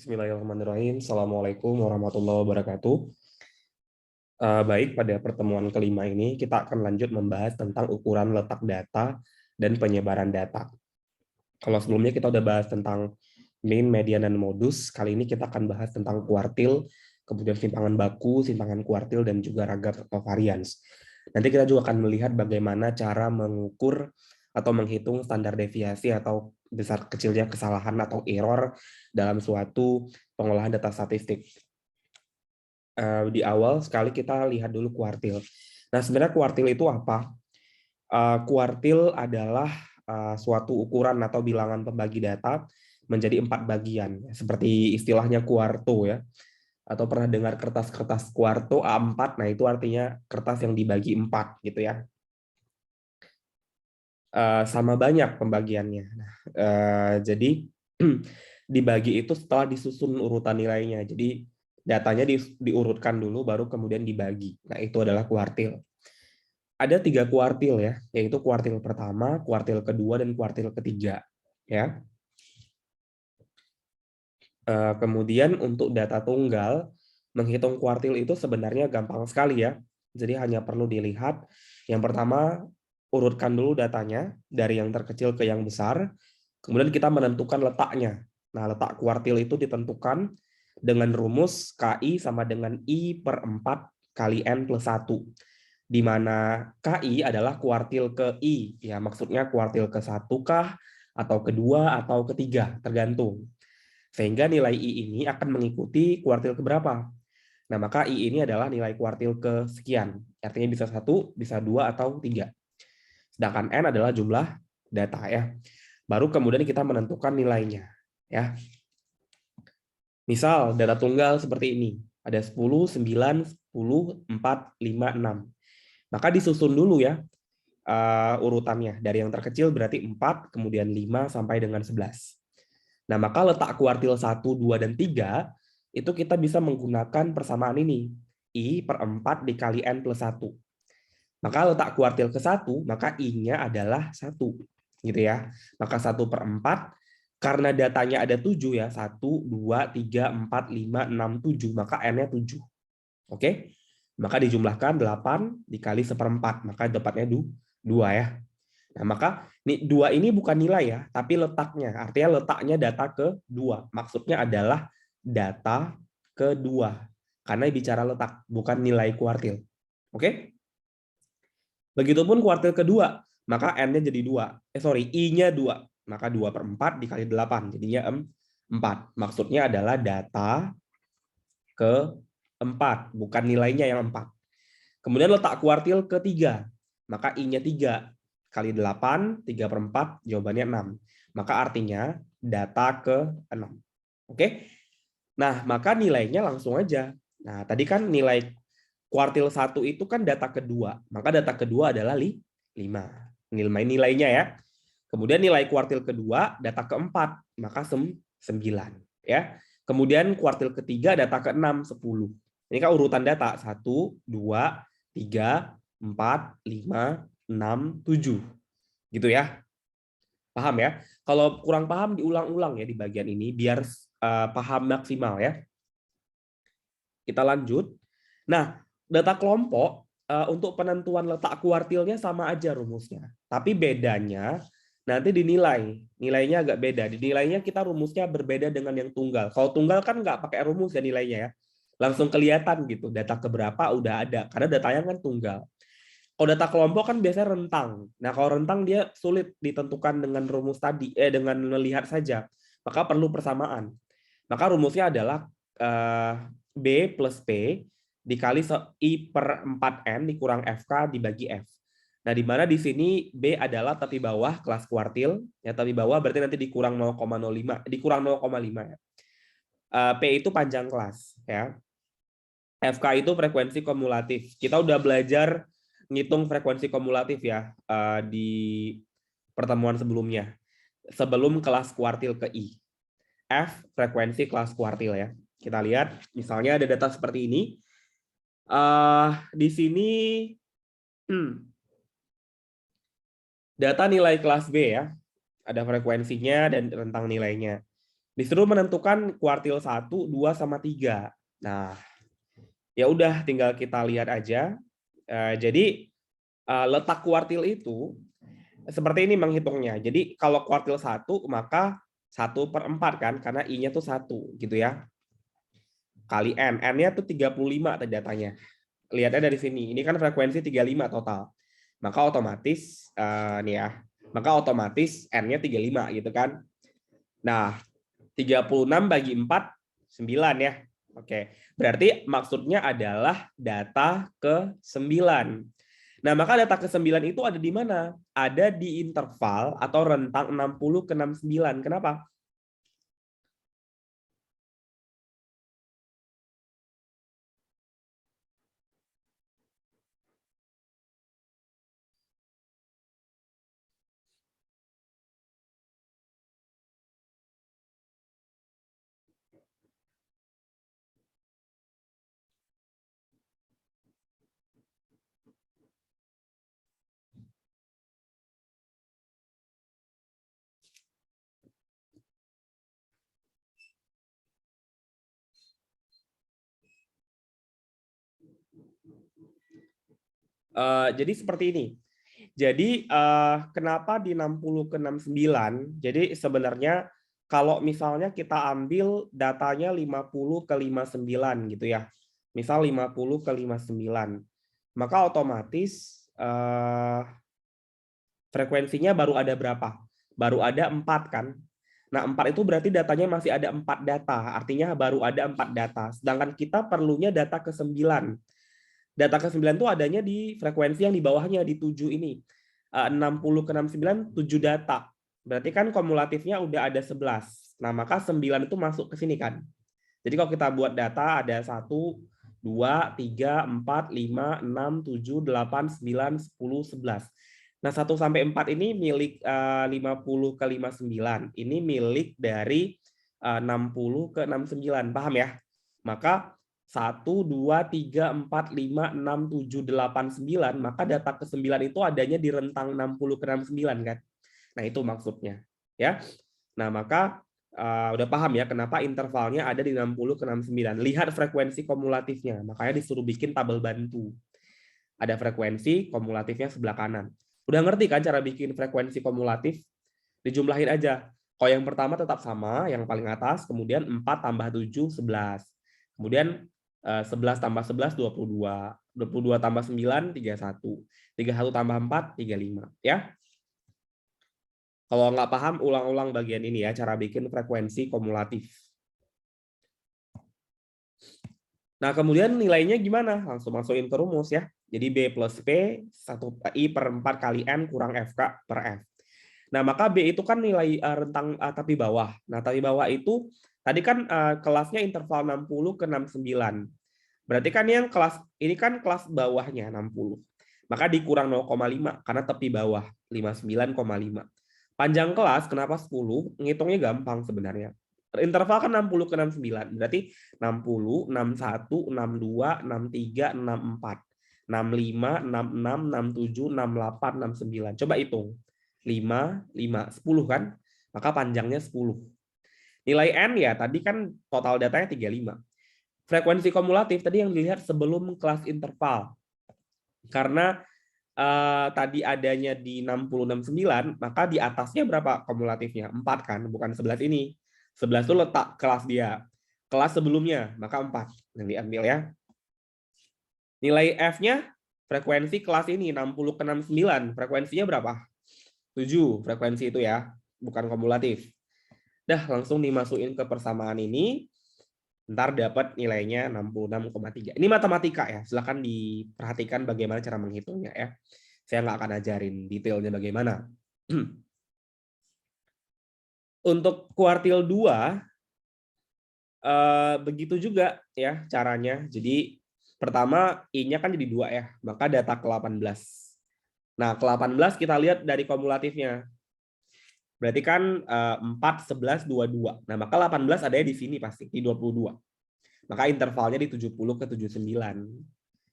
Bismillahirrahmanirrahim. Assalamualaikum warahmatullahi wabarakatuh. Baik, pada pertemuan kelima ini kita akan lanjut membahas tentang ukuran letak data dan penyebaran data. Kalau sebelumnya kita udah bahas tentang mean, median, dan modus, kali ini kita akan bahas tentang kuartil, kemudian simpangan baku, simpangan kuartil, dan juga ragam atau varians. Nanti kita juga akan melihat bagaimana cara mengukur atau menghitung standar deviasi atau besar kecilnya kesalahan atau error dalam suatu pengolahan data statistik. Di awal sekali kita lihat dulu kuartil. Nah, sebenarnya kuartil itu apa? Kuartil adalah suatu ukuran atau bilangan pembagi data menjadi 4 bagian, seperti istilahnya kuarto ya. Atau pernah dengar kertas-kertas kuarto A4, nah itu artinya kertas yang dibagi 4 gitu ya. Sama banyak pembagiannya. Jadi dibagi itu setelah disusun urutan nilainya. Jadi datanya diurutkan dulu, baru kemudian dibagi. Nah, itu adalah kuartil. Ada 3 kuartil ya, yaitu kuartil pertama, kuartil kedua, dan kuartil ketiga. Ya. Kemudian untuk data tunggal, menghitung kuartil itu sebenarnya gampang sekali ya. Jadi hanya perlu dilihat. Yang pertama, urutkan dulu datanya dari yang terkecil ke yang besar. Kemudian kita menentukan letaknya. Nah, letak kuartil itu ditentukan dengan rumus KI sama dengan I per 4 kali N plus 1. Di mana KI adalah kuartil ke I. Ya, maksudnya kuartil ke 1 kah, atau kedua, atau ketiga, tergantung. Sehingga nilai I ini akan mengikuti kuartil keberapa. Nah, maka I ini adalah nilai kuartil ke sekian. Artinya bisa 1, bisa 2, atau 3. Sedangkan N adalah jumlah data ya. Baru kemudian kita menentukan nilainya. Ya. Misal data tunggal seperti ini. Ada 10, 9, 10, 4, 5, 6. Maka disusun dulu ya urutannya. Dari yang terkecil berarti 4, kemudian 5, sampai dengan 11. Nah, maka letak kuartil 1, 2, dan 3 itu kita bisa menggunakan persamaan ini. I per 4 dikali N plus 1. Maka letak kuartil ke 1, maka I-nya adalah 1. Gitu ya. Maka 1 per 4, karena datanya ada 7 ya. 1, 2, 3, 4, 5, 6, 7. Maka N-nya 7. Oke? Maka dijumlahkan 8 dikali 1/4. Maka dapatnya 2 ya. Nah, maka 2 ini bukan nilai ya, tapi letaknya. Artinya letaknya data kedua. Maksudnya adalah data kedua. Karena bicara letak, bukan nilai kuartil. Oke? Begitupun kuartil kedua, maka N-nya jadi 2. I-nya 2. Maka 2 per 4 dikali 8. Jadinya 4. Maksudnya adalah data ke-4, bukan nilainya yang 4. Kemudian letak kuartil ketiga, maka I-nya 3. Kali 8, 3 per 4, jawabannya 6. Maka artinya data ke-6. Oke? Nah, maka nilainya langsung aja. Nah, tadi kan nilai kuartil 1 itu kan data kedua. Maka data kedua adalah 5. Nilainya ya. Kemudian nilai kuartil kedua, data keempat. Maka 9. Ya. Kemudian kuartil ketiga, data ke-6, 10. Ini kan urutan data. 1, 2, 3, 4, 5, 6, 7. Gitu ya. Paham ya? Kalau kurang paham diulang-ulang ya di bagian ini biar paham maksimal ya. Kita lanjut. Nah, data kelompok untuk penentuan letak kuartilnya sama aja rumusnya. Tapi bedanya nanti dinilai. Nilainya agak beda. Dinilainya kita rumusnya berbeda dengan yang tunggal. Kalau tunggal kan nggak pakai rumus ya nilainya ya. Langsung kelihatan gitu. Data keberapa udah ada. Karena datanya kan tunggal. Kalau data kelompok kan biasanya rentang. Nah, kalau rentang dia sulit ditentukan dengan rumus tadi, dengan melihat saja. Maka perlu persamaan. Maka rumusnya adalah B plus P dikali I per 4N dikurang FK dibagi F. Nah, di mana di sini B adalah tepi bawah kelas kuartil. Ya, tepi bawah berarti nanti dikurang 0,05, dikurang 0,5 ya. P itu panjang kelas. Ya. FK itu frekuensi kumulatif. Kita udah belajar ngitung frekuensi kumulatif ya di pertemuan sebelumnya. Sebelum kelas kuartil ke I. F frekuensi kelas kuartil ya. Kita lihat misalnya ada data seperti ini. Di sini data nilai kelas B ya. Ada frekuensinya dan rentang nilainya. Disuruh menentukan kuartil 1, 2, sama 3. Nah, ya udah tinggal kita lihat aja. Jadi letak kuartil itu seperti ini menghitungnya. Jadi kalau kuartil 1 maka 1/4 kan, karena I-nya tuh 1 gitu ya. Kali N. N-nya tuh 35 datanya. Lihatnya dari sini. Ini kan frekuensi 35 total. Maka otomatis nih ya. Maka otomatis N-nya 35 gitu kan. Nah, 36 bagi 4 9 ya. Oke. Berarti maksudnya adalah data ke-9. Nah, maka data ke-9 itu ada di mana? Ada di interval atau rentang 60 ke 69. Kenapa? Jadi seperti ini. Jadi kenapa di 60 ke 69? Jadi sebenarnya kalau misalnya kita ambil datanya 50 ke 59 gitu ya. Misal 50 ke 59. Maka otomatis frekuensinya baru ada berapa? Baru ada 4 kan? Nah, 4 itu berarti datanya masih ada 4 data. Artinya baru ada 4 data. Sedangkan kita perlunya data ke-9. Data ke-9 itu adanya di frekuensi yang di bawahnya, di 7 ini. 60 ke 69, 7 data. Berarti kan kumulatifnya udah ada 11. Nah, maka 9 itu masuk ke sini kan. Jadi kalau kita buat data ada 1, 2, 3, 4, 5, 6, 7, 8, 9, 10, 11. Nah, 1 sampai 4 ini milik 50 ke 59. Ini milik dari 60 ke 69. Paham ya? Maka 1, 2, 3, 4, 5, 6, 7, 8, 9. Maka data ke-9 itu adanya di rentang 60 ke 69 kan? Nah, itu maksudnya. Ya. Nah, maka udah paham ya kenapa intervalnya ada di 60 ke 69. Lihat frekuensi kumulatifnya. Makanya disuruh bikin tabel bantu. Ada frekuensi kumulatifnya sebelah kanan. Udah ngerti kan cara bikin frekuensi kumulatif? Dijumlahin aja. Kalau yang pertama tetap sama, yang paling atas, kemudian 4 tambah 7, 11. Kemudian 11 tambah 11, 22. 22 tambah 9, 31. 31 tambah 4, 35. Ya. Kalau nggak paham, ulang-ulang bagian ini ya, cara bikin frekuensi kumulatif. Nah, kemudian nilainya gimana? Langsung masukin ke rumus ya. Jadi B plus P, 1 I per 4 kali N kurang FK per F. Nah, maka B itu kan nilai rentang tapi bawah. Nah, tapi bawah itu, tadi kan kelasnya interval 60 ke 69. Berarti kan yang kelas, ini kan kelas bawahnya 60. Maka dikurang 0,5 karena tepi bawah 59,5. Panjang kelas kenapa 10? Ngitungnya gampang sebenarnya. Interval kan 60 ke 69. Berarti 60, 61, 62, 63, 64, 65, 66, 67, 68, 69. Coba hitung. 5, 5, 10 kan? Maka panjangnya 10. Nilai N ya tadi kan total datanya 35. Frekuensi kumulatif tadi yang dilihat sebelum kelas interval. Karena tadi adanya di 60 69, maka di atasnya berapa kumulatifnya? 4 kan, bukan 11 ini. 11 itu letak kelas dia. Kelas sebelumnya, maka 4 yang diambil ya. Nilai F-nya frekuensi kelas ini 60 ke 69, frekuensinya berapa? 7 frekuensi itu ya, bukan kumulatif. Dah langsung dimasukin ke persamaan ini. Ntar dapat nilainya 66,3. Ini matematika ya, silahkan diperhatikan bagaimana cara menghitungnya ya. Saya nggak akan ajarin detailnya bagaimana. Untuk kuartil 2, begitu juga ya caranya. Jadi pertama I-nya kan jadi 2 ya, maka data ke-18. Nah, ke-18 kita lihat dari kumulatifnya. Berarti kan 4, 11, 22. Nah, maka 18 adanya di sini pasti, di 22. Maka intervalnya di 70 ke 79.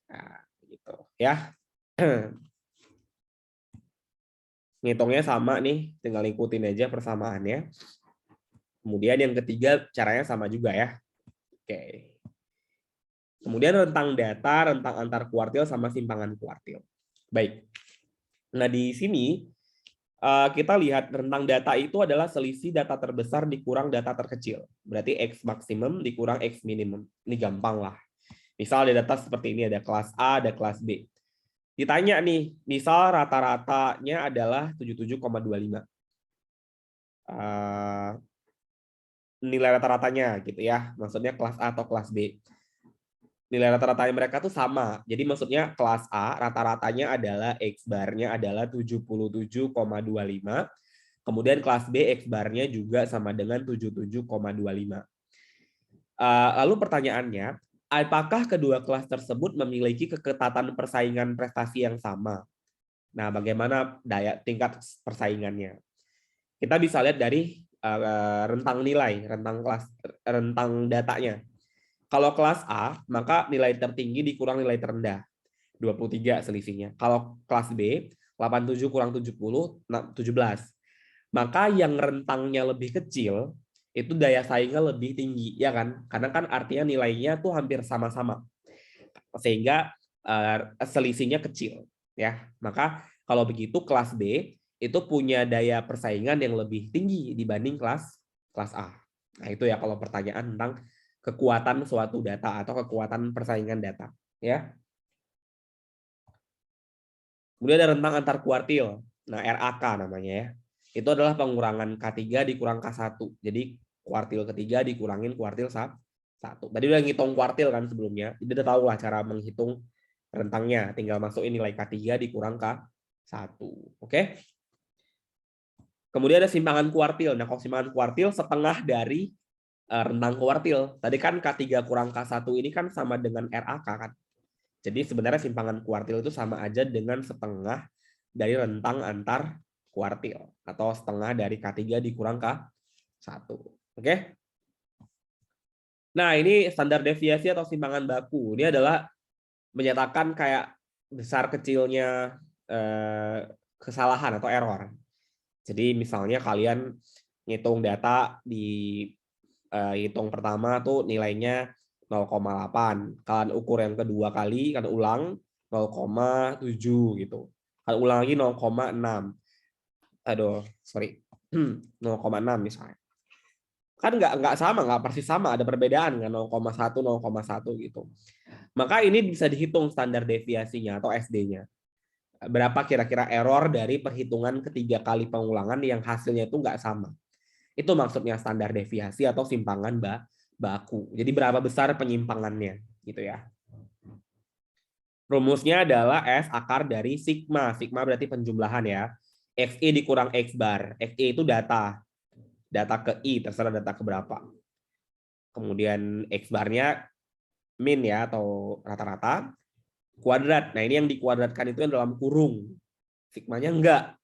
Nah, gitu ya. Ngitungnya sama nih, tinggal ikutin aja persamaannya. Kemudian yang ketiga caranya sama juga ya. Oke. Kemudian rentang data, rentang antar kuartil sama simpangan kuartil. Baik. Nah, di sini kita lihat rentang data itu adalah selisih data terbesar dikurang data terkecil. Berarti X maksimum dikurang X minimum. Ini gampang lah. Misal ada data seperti ini, ada kelas A, ada kelas B. Ditanya nih, misal rata-ratanya adalah 77,25. Nilai rata-ratanya gitu ya. Maksudnya kelas A atau kelas B. Nilai rata-ratanya mereka tuh sama. Jadi maksudnya kelas A rata-ratanya adalah X bar-nya adalah 77,25. Kemudian kelas B X bar-nya juga sama dengan 77,25. Lalu pertanyaannya, apakah kedua kelas tersebut memiliki keketatan persaingan prestasi yang sama? Nah, bagaimana tingkat persaingannya? Kita bisa lihat dari rentang nilai, rentang datanya. Kalau kelas A, maka nilai tertinggi dikurang nilai terendah. 23 selisihnya. Kalau kelas B, 87 kurang 70, 17. Maka yang rentangnya lebih kecil, itu daya saingnya lebih tinggi, ya kan? Karena kan artinya nilainya tuh hampir sama-sama. Sehingga selisihnya kecil, ya. Maka kalau begitu kelas B itu punya daya persaingan yang lebih tinggi dibanding kelas A. Nah, itu ya kalau pertanyaan tentang kekuatan suatu data atau kekuatan persaingan data, ya. Kemudian ada rentang antar kuartil. Nah, RAK namanya ya. Itu adalah pengurangan K3 dikurang K1. Jadi kuartil ketiga dikurangin kuartil 1. Tadi udah ngitung kuartil kan sebelumnya. Jadi udah tahu lah cara menghitung rentangnya. Tinggal masukin nilai K3 dikurang K1. Oke? Kemudian ada simpangan kuartil. Nah, kalau simpangan kuartil setengah dari rentang kuartil. Tadi kan K3 kurang K1 ini kan sama dengan RAK kan. Jadi sebenarnya simpangan kuartil itu sama aja dengan setengah dari rentang antar kuartil. Atau setengah dari K3 dikurang K1. Oke? Nah, ini standar deviasi atau simpangan baku. Ini adalah menyatakan kayak besar kecilnya kesalahan atau error. Jadi misalnya kalian ngitung data di hitung pertama tuh nilainya 0,8. Kalian ukur yang kedua kali, kalian ulang 0,7 gitu. Kalian ulang lagi 0,6. Aduh, sorry. 0,6 misalnya. Kan nggak sama, nggak persis sama, ada perbedaan kan 0,1, 0,1 gitu. Maka ini bisa dihitung standar deviasinya atau SD-nya. Berapa kira-kira error dari perhitungan ketiga kali pengulangan yang hasilnya itu nggak sama. Itu maksudnya standar deviasi atau simpangan baku. Jadi berapa besar penyimpangannya gitu ya. Rumusnya adalah S akar dari sigma. Sigma berarti penjumlahan ya. XI dikurang X bar. XI itu data. Data ke I, terserah data ke berapa. Kemudian X barnya min ya atau rata-rata. Kuadrat. Nah, ini yang dikuadratkan itu yang dalam kurung. Sigmanya enggak.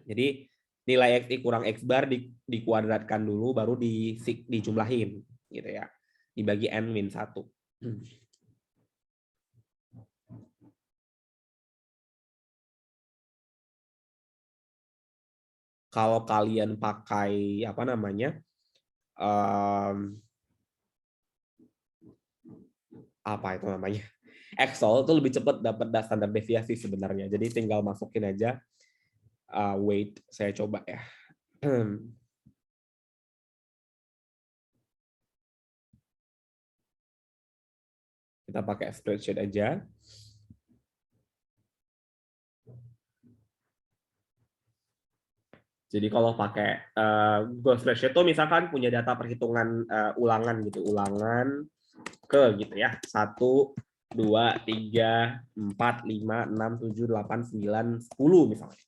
Jadi nilai XI kurang X bar dikuadratkan dulu baru dijumlahin gitu ya. Dibagi N min 1. Kalau kalian pakai apa namanya? Apa itu namanya? Excel itu lebih cepat dapat standar deviasi sebenarnya. Jadi tinggal masukin aja weight. Saya coba ya. Kita pakai spreadsheet aja. Jadi kalau pakai Google Spreadsheet itu misalkan punya data perhitungan ulangan gitu, ulangan ke gitu ya. 1, 2, 3, 4, 5, 6, 7, 8, 9, 10 misalnya.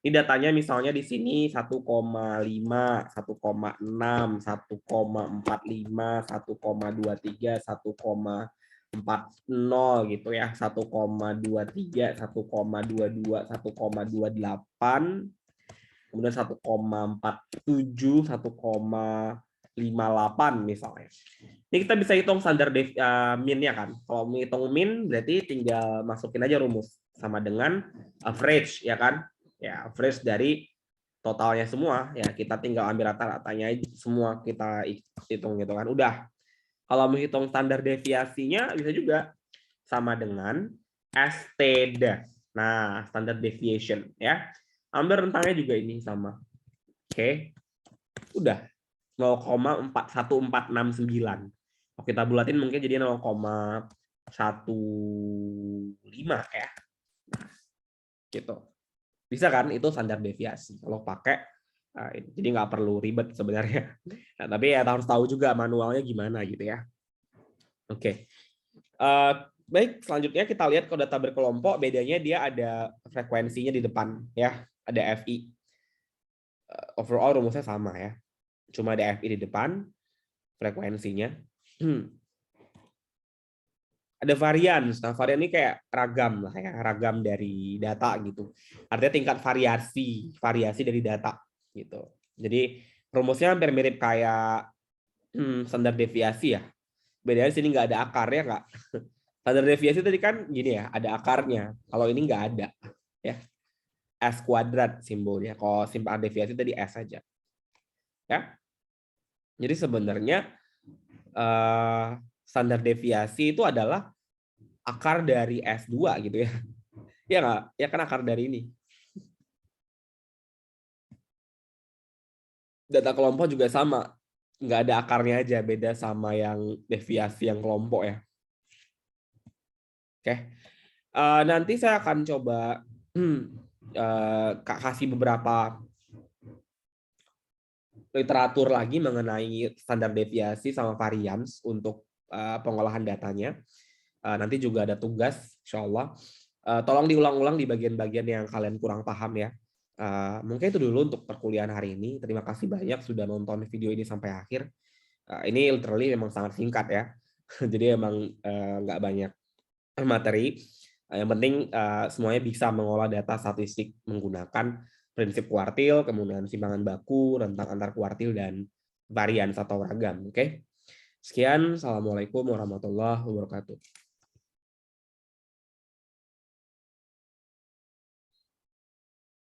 Ini datanya misalnya di sini 1,5, 1,6, 1,45, 1,23, 1,40 gitu ya. 1,23, 1,22, 1,28, kemudian 1,47, 1,58 misalnya. Ini kita bisa hitung standar min-nya kan. Kalau menghitung min berarti tinggal masukin aja rumus sama dengan average ya kan. Ya, average dari totalnya semua, ya kita tinggal ambil rata-ratanya semua kita hitung gitu kan. Udah. Kalau menghitung standar deviasinya bisa juga sama dengan STD. Nah, standard deviation ya. Ambil rentangnya juga ini sama. Oke. Udah 0,1469. Kalau kita bulatin mungkin jadi 0,15 ya. Nah, gitu. Bisa kan itu standar deviasi kalau pakai jadi nggak perlu ribet sebenarnya. Nah, tapi ya harus tahu juga manualnya gimana gitu ya. Oke. Baik, selanjutnya kita lihat kalau data berkelompok bedanya dia ada frekuensinya di depan ya, ada FI. Overall rumusnya sama ya. Cuma ada FI di depan frekuensinya. Ada varian. Nah, varian ini kayak ragam lah ya, ragam dari data gitu. Artinya tingkat variasi dari data gitu. Jadi rumusnya hampir mirip kayak standar deviasi ya. Bedanya sini nggak ada akarnya nggak. Standar deviasi tadi kan gini ya, ada akarnya. Kalau ini nggak ada ya. S kuadrat simbolnya. Kalau simpangan deviasi tadi S saja. Ya. Jadi sebenarnya standar deviasi itu adalah akar dari S2 gitu ya. Ya nggak? Ya kan akar dari ini. Data kelompok juga sama. Nggak ada akarnya aja, beda sama yang deviasi yang kelompok ya. Oke. Nanti saya akan coba kasih beberapa literatur lagi mengenai standar deviasi sama varians untuk pengolahan datanya. Nanti juga ada tugas, insya Allah. Tolong diulang-ulang di bagian-bagian yang kalian kurang paham ya. Mungkin itu dulu untuk perkuliahan hari ini. Terima kasih banyak sudah nonton video ini sampai akhir. Ini literally memang sangat singkat ya. Jadi emang nggak banyak materi. Yang penting semuanya bisa mengolah data statistik menggunakan prinsip kuartil, kemudian simpangan baku, rentang antar kuartil, dan varians atau ragam. Oke. Sekian. Assalamualaikum warahmatullahi wabarakatuh.